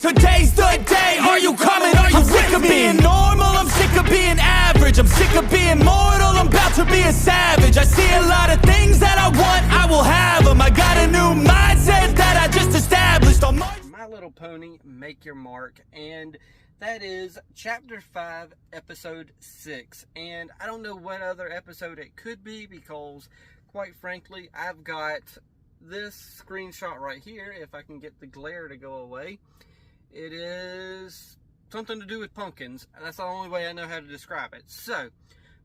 Today's the day, are you coming, are you I'm sick of being normal, I'm sick of being average, I'm sick of being mortal, I'm about to be a savage. I see a lot of things that I want, I will have them. I got a new mindset that I just established on My Little Pony, Make Your Mark, and that is Chapter 5, Episode 6. And I don't know what other episode it could be because, quite frankly, I've got this screenshot right here, if I can get the glare to go away. It is something to do with pumpkins. That's the only way I know how to describe it. So,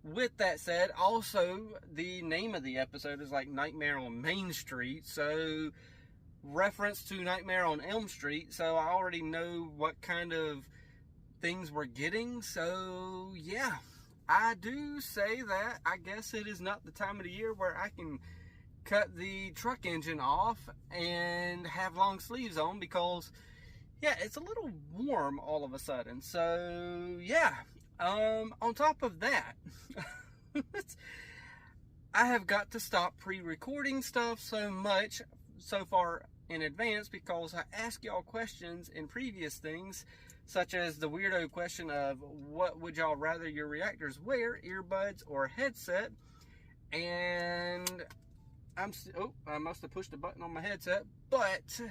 with that said, also, the name of the episode is like Nightmare on Main Street. So, reference to Nightmare on Elm Street. So, I already know what kind of things we're getting. So, yeah. I do say that I guess it is not the time of the year where I can cut the truck engine off and have long sleeves on because... yeah, it's a little warm all of a sudden. So, yeah. On top of that, I have got to stop pre-recording stuff so far in advance because I ask y'all questions in previous things, such as the weirdo question of what would y'all rather your reactors wear, earbuds or headset? And I must have pushed a button on my headset, but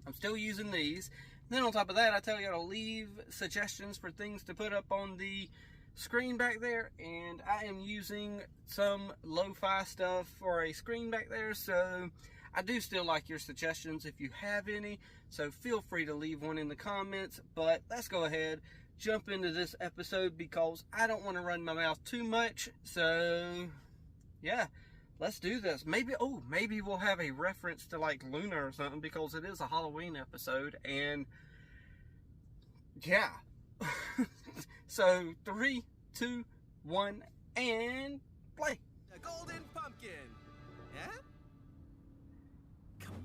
I'm still using these. Then on top of that, I tell you to leave suggestions for things to put up on the screen back there. And I am using some lo-fi stuff for a screen back there. So I do still like your suggestions if you have any. So feel free to leave one in the comments. But let's go ahead, jump into this episode because I don't want to run my mouth too much. So yeah. Let's do this. Maybe we'll have a reference to like Luna or something because it is a Halloween episode. And yeah. So 3, 2, 1, and play. A golden pumpkin.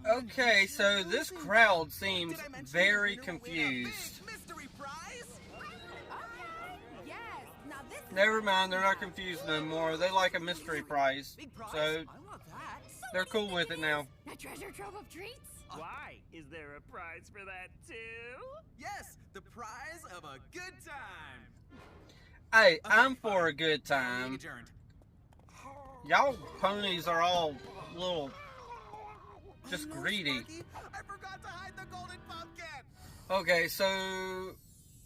Yeah? Okay, so this crowd seems very confused. Mystery prize? Never mind, they're not confused no more. They like a mystery prize. So they're cool with it now. A treasure trove of treats? Why? Is there a prize for that too? Yes, the prize of a good time. Hey, I'm for a good time. Y'all ponies are all little just greedy. I forgot to hide the golden pumpkin. Okay, so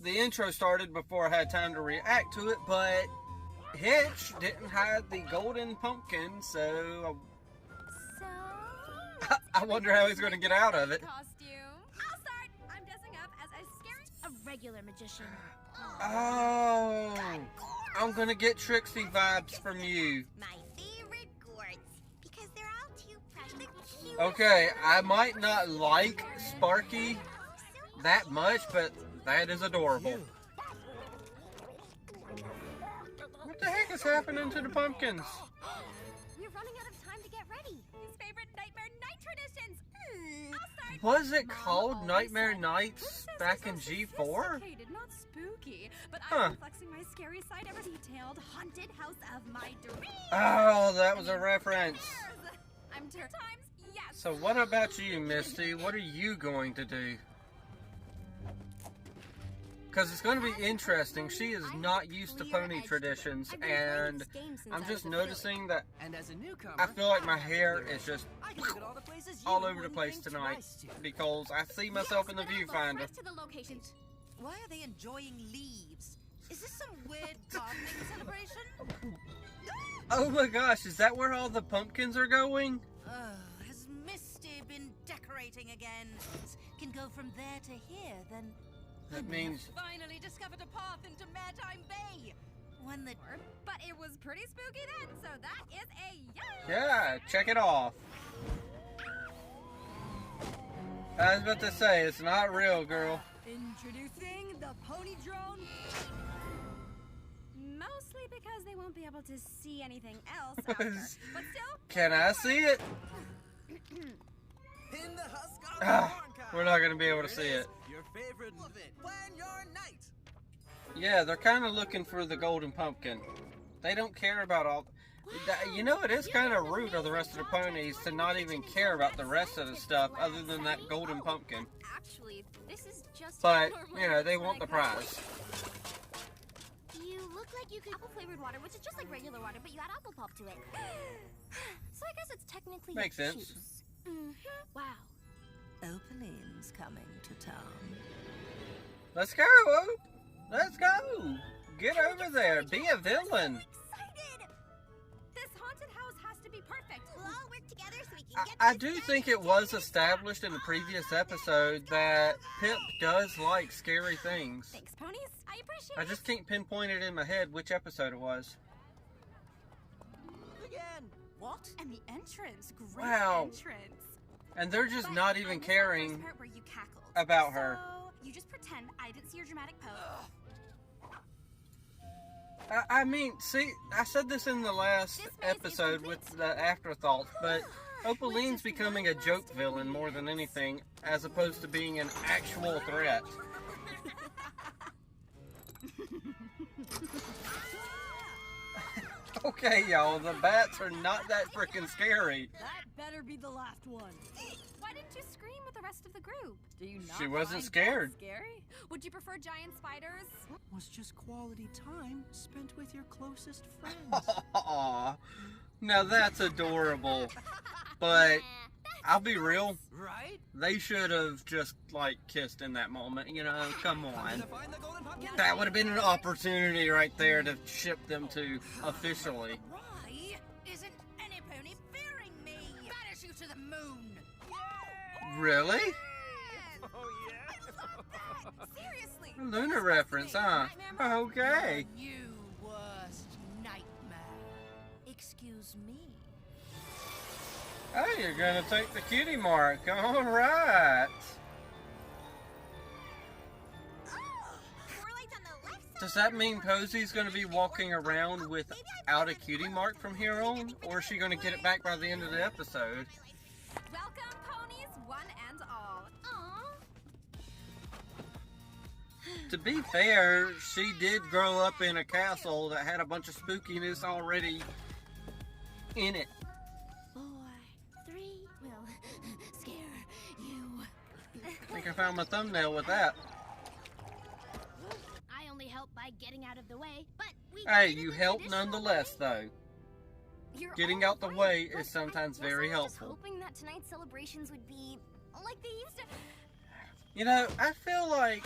the intro started before I had time to react to it, but Hitch didn't hide the golden pumpkin, so I wonder how he's going to get out of it. Costume. I'll start. I'm dressing up as a regular magician. Oh, I'm going to get Trixie vibes from you. My favorite gourds, because they're all too precious. Cute. Okay, I might not like Sparky that much, but that is adorable. What the heck is happening to the pumpkins? We're running out of time to get ready. His favorite Knightmare Night traditions. I'll start. Was it called Knightmare Nights back in G4? Not spooky, but Huh. I'm flexing my scary side ever detailed haunted house of my dreams. Oh, that was a reference. I'm times yes. So what about you, Misty? What are you going to do? Because it's going to be interesting. She is not used to pony traditions, and I'm just noticing that I feel like my hair is just all over the place tonight because I see myself in the viewfinder. Why are they enjoying leaves? Is this some weird gardening celebration? Oh my gosh, is that where all the pumpkins are going? Has Misty been decorating again? Can go from there to here, then... That means... finally discovered a path into Maritime Bay. One that... But it was pretty spooky then, so that is a yes. yeah, check it off. I was about to say, it's not real, girl. Introducing the pony drone. Mostly because they won't be able to see anything else after. But still... Can I see it? Pin the husk on Ah, the corn cob. we're not going to be able to see it. Your favorite of it. Plan your night. Yeah, they're kind of looking for the golden pumpkin. They don't care about all... You know, it is kind of rude of the rest of the ponies to not even care about the rest of the stuff other than that golden pumpkin. Actually, this is just But, normal you know, they want the like- prize. You look like you could apple flavored water, which is just like regular water, but you add apple pulp to it. So I guess it's technically Makes sense. juice. Wow. Opaline's coming to town. Let's go, Oop! Let's go! Get over there, be a villain! Excited! This haunted house has to be perfect. We'll all work together so we can get I do think it was established in the previous episode that Pip does like scary things. Thanks, ponies. I appreciate I it. just can't pinpoint it in my head which episode it was. Again. What? And the entrance. Great Wow. entrance. And they're just But not I even missed that caring first part where you cackled. about her. So you just pretend I didn't see your dramatic pose. I mean, see, I said this in the last episode with the afterthoughts, but Opaline's becoming a joke villain more than anything, as opposed to being an actual threat. Okay, y'all, the bats are not that freaking scary. That better be the last one. Why didn't you scream with the rest of the group? Do you not She wasn't find scared. that scary? Would you prefer giant spiders? Was just quality time spent with your closest friends. Aw, now that's adorable. But I'll be real, Right? they should have just, like, kissed in that moment, you know, come on. Time to find the golden pumpkin. That would have been an opportunity right there to ship them to officially. Why isn't any pony fearing me? Banish you to the moon. Really? Oh, yeah? Seriously. Lunar reference, huh? Okay. You worst nightmare. Excuse me. Oh, you're gonna take the cutie mark. All right. Does that mean Posy's gonna be walking around without a cutie mark from here on? Or is she gonna get it back by the end of the episode? Welcome, ponies, one and all. Aww. To be fair, she did grow up in a castle that had a bunch of spookiness already in it. 4, 3 will scare you. I think I found my thumbnail with that. I only help by getting out of the way, but we Hey, did it you the help traditional nonetheless, though. You're Getting all out the right, way but is sometimes I guess very I was just helpful. hoping that tonight's celebrations would be like they used to. You know, I feel like...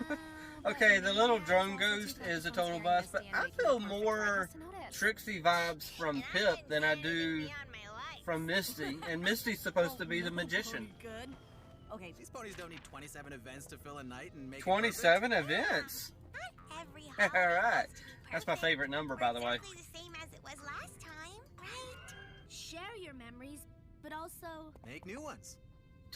But Okay, the little yeah, drone it's also ghost too is a bad total the bust, but stand I making feel it perfect more for us to notice. Trixie vibes from Pip than I do from Misty. And Misty's supposed to be the magician. Good. Okay, These ponies don't need 27 events to fill a night and make 27 events. Not every All holiday right. has to be That's my perfect favorite number, or by the way. exactly the same as it was last time, right? Share your memories, but also Make new ones.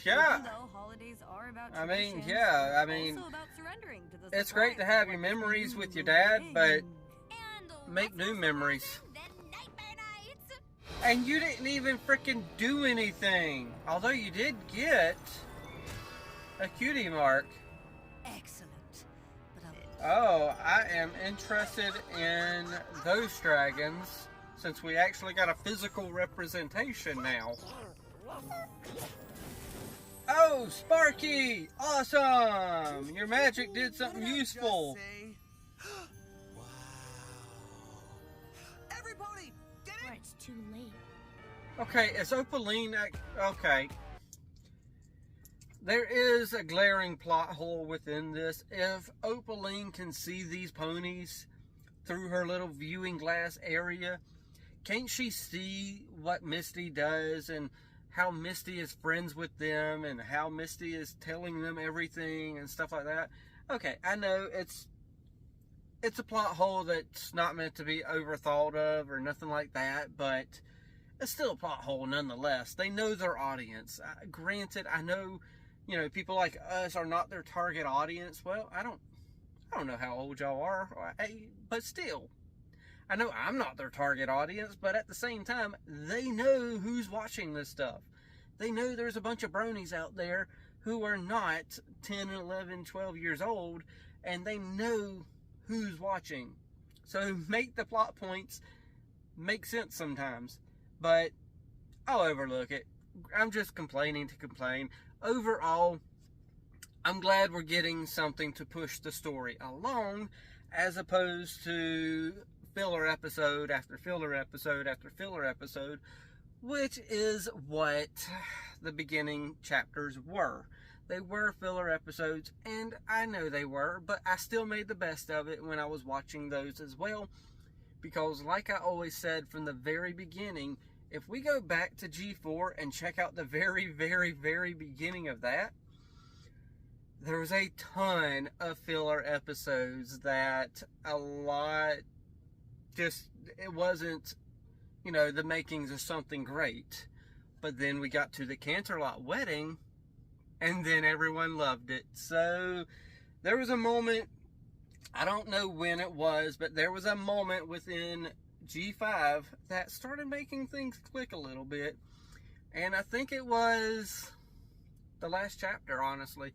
Yeah. Even though holidays are about I mean, traditions, yeah, I they're mean, also about surrendering to the it's great to surprise have of your what's memories with your new dad, but thing. and make what's new more memories. fun than Knightmare Nights? And you didn't even freaking do anything. Although you did get a cutie mark. Excellent. But Oh, I am interested in those dragons since we actually got a physical representation now. Oh, Sparky! Awesome! Your magic did something useful. Wow. Every pony, get Or it? it's too late. Okay, is Opaline... Okay. There is a glaring plot hole within this. If Opaline can see these ponies through her little viewing glass area, can't she see what Misty does and how Misty is friends with them and how Misty is telling them everything and stuff like that? Okay, I know it's a plot hole that's not meant to be overthought of or nothing like that, but it's still a plot hole nonetheless. They know their audience. Granted, I know, you know, people like us are not their target audience. Well, I don't know how old y'all are, but still, I know I'm not their target audience, but at the same time, they know who's watching this stuff. They know there's a bunch of bronies out there who are not 10, 11, 12 years old, and they know who's watching. So make the plot points make sense sometimes, but I'll overlook it. I'm just complaining to complain. Overall, I'm glad we're getting something to push the story along, as opposed to filler episode after filler episode after filler episode, which is what the beginning chapters were. They were filler episodes, and I know they were, but I still made the best of it when I was watching those as well, because like I always said from the very beginning, if we go back to G4 and check out the very, very, very beginning of that, there was a ton of filler episodes that a lot just, it wasn't, you know, the makings of something great. But then we got to the Canterlot wedding, and then everyone loved it. So there was a moment, I don't know when it was, but there was a moment within G5 that started making things click a little bit. And I think it was the last chapter, honestly.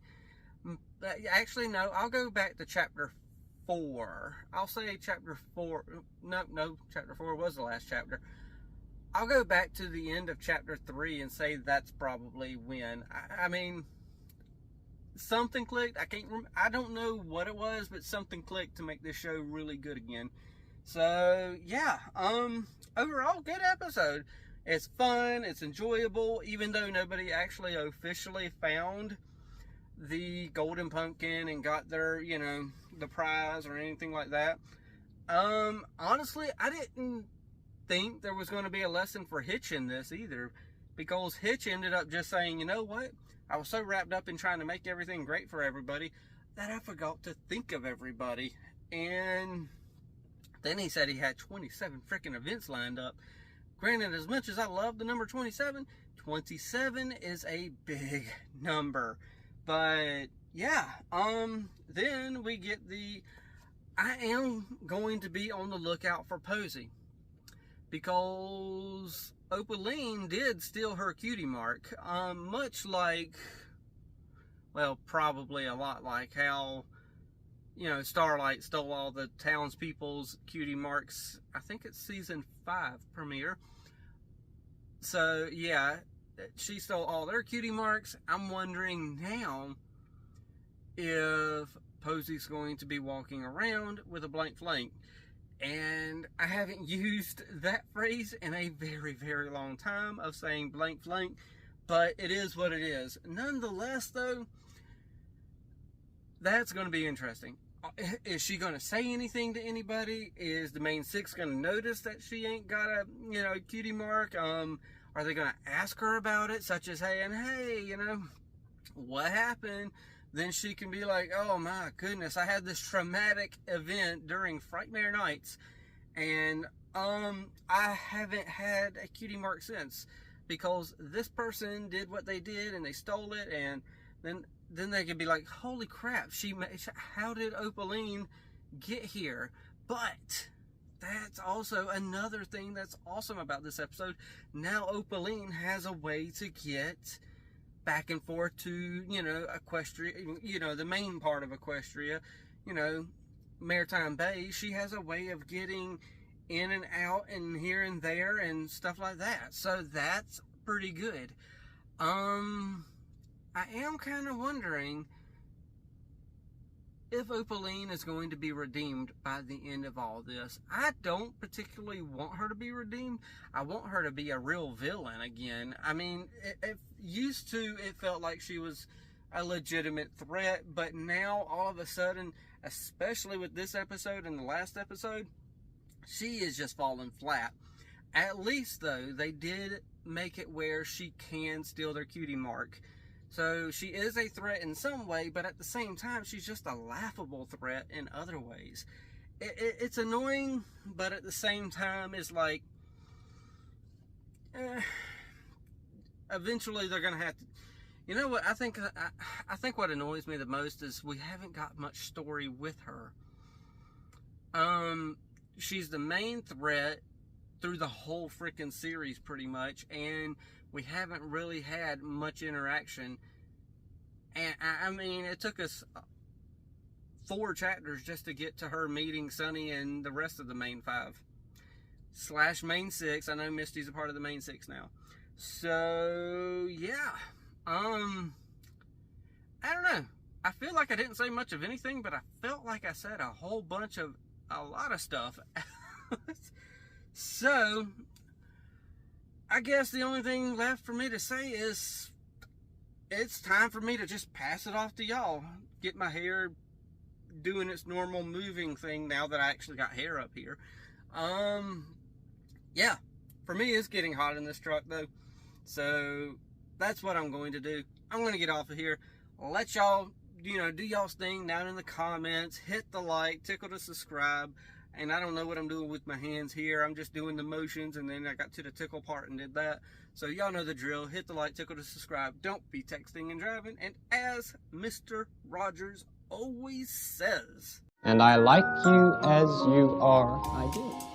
Actually, no, I'll go back to chapter 4. I'll say chapter 4. No, chapter 4 was the last chapter. I'll go back to the end of chapter 3 and say that's probably when. I mean, something clicked. I don't know what it was, but something clicked to make this show really good again. So, yeah, overall, good episode. It's fun, it's enjoyable, even though nobody actually officially found the golden pumpkin and got their, you know, the prize or anything like that. Honestly, I didn't think there was going to be a lesson for Hitch in this either, because Hitch ended up just saying, you know what, I was so wrapped up in trying to make everything great for everybody that I forgot to think of everybody. And then he said he had 27 freaking events lined up. Granted, as much as I love the number 27, 27 is a big number. But yeah, then we get I am going to be on the lookout for Posey, because Opaline did steal her cutie mark, much like, well, probably a lot like how, you know, Starlight stole all the townspeople's cutie marks. I think it's season 5 premiere. So yeah, she stole all their cutie marks. I'm wondering now if Posey's going to be walking around with a blank flank. And I haven't used that phrase in a very, very long time of saying blank flank, but it is what it is. Nonetheless, though, that's going to be interesting. Is she going to say anything to anybody? Is the main 6 going to notice that she ain't got a, you know, cutie mark? Are they going to ask her about it, such as, hey, you know, what happened? Then she can be like, oh my goodness, I had this traumatic event during Knightmare Nights, and I haven't had a cutie mark since, because this person did what they did and they stole it. And then they could be like, holy crap, how did Opaline get here? But that's also another thing that's awesome about this episode. Now Opaline has a way to get back and forth to, you know, Equestria, you know, the main part of Equestria, you know, Maritime Bay. She has a way of getting in and out and here and there and stuff like that. So that's pretty good. I am kind of wondering if Opaline is going to be redeemed by the end of all this. I don't particularly want her to be redeemed. I want her to be a real villain again. I mean, it used to, it felt like she was a legitimate threat, but now all of a sudden, especially with this episode and the last episode, she is just falling flat. At least, though, they did make it where she can steal their cutie mark. So she is a threat in some way, but at the same time, she's just a laughable threat in other ways. It's annoying, but at the same time, it's like, eventually they're going to have to, you know what, I think what annoys me the most is we haven't got much story with her. She's the main threat through the whole freaking series pretty much, and we haven't really had much interaction. And I mean, it took us 4 chapters just to get to her meeting Sunny and the rest of the main 5. / main 6. I know Misty's a part of the main 6 now. So, yeah. I don't know. I feel like I didn't say much of anything, but I felt like I said a lot of stuff. So, I guess the only thing left for me to say is it's time for me to just pass it off to y'all. Get my hair doing its normal moving thing now that I actually got hair up here. Yeah, for me it's getting hot in this truck though. So that's what I'm going to do. I'm going to get off of here. Let y'all, do y'all's thing down in the comments. Hit the like, tickle to subscribe. And I don't know what I'm doing with my hands here. I'm just doing the motions, and then I got to the tickle part and did that. So y'all know the drill. Hit the like, tickle to subscribe. Don't be texting and driving. And as Mr. Rogers always says, and I like you as you are, I do.